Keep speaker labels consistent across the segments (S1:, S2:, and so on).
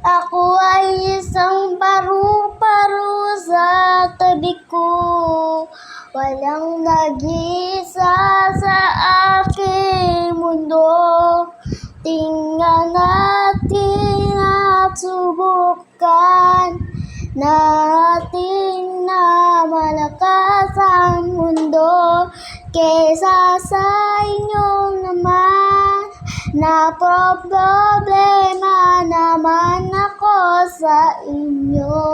S1: Ako ay isang paru-paro sa tabi ko. Walang nag-iisa sa aking mundo. Tingnan natin at subukan natin na malakas ang mundo kesa sa inyong naman na problema naman ako sa inyo.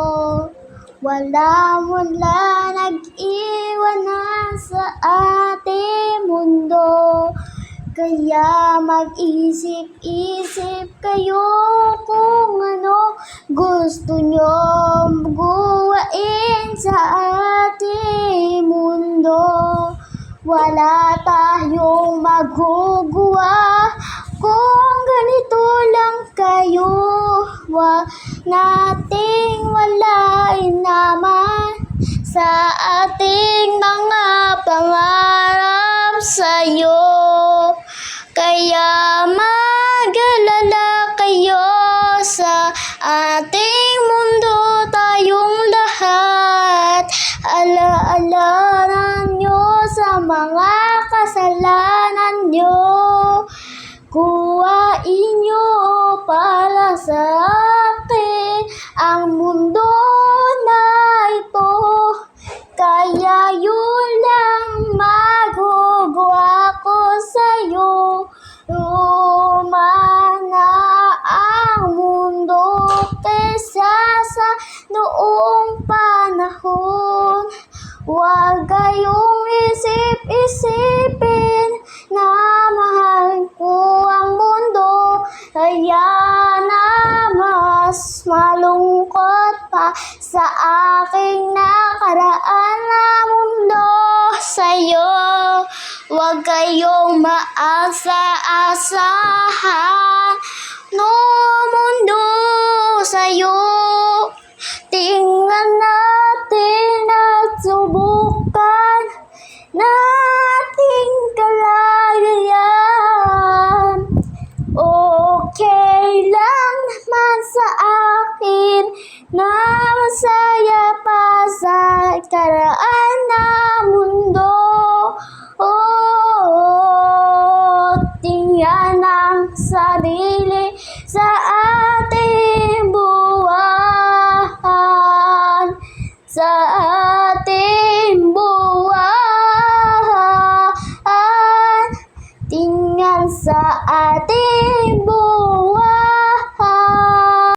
S1: Wala mula nag-iwan na sa ating mundo. Kaya mag-isip-isip kayo kung ano gusto nyo gawain sa ating mundo. Wala tayong magagawa kung ganito lang kayo. Nating walain naman sa ating mga pangarap sa'yo. Kaya mag-alala kayo sa ating mundo tayong lahat. Alaala nyo sa mga kasalanan nyo. Kuhain nyo para sa akin ang mundo na ito. Kaya yun lang magagawa ko sa'yo. Lumana ang mundo kesa sa noong panahon. Huwag kayong isip-isipin na mahal ko ang mundo. Kaya na mas malungkot pa sa aking nakaraan na mundo sa'yo. Huwag kayong maasa-asahan no mundo sa'yo. Tingnan natin at subukan nating kalagayan. Okay lang naman sa akin na masaya pa sa karaan na mundo. Tingnan ang sarili sa ating buwan. Sa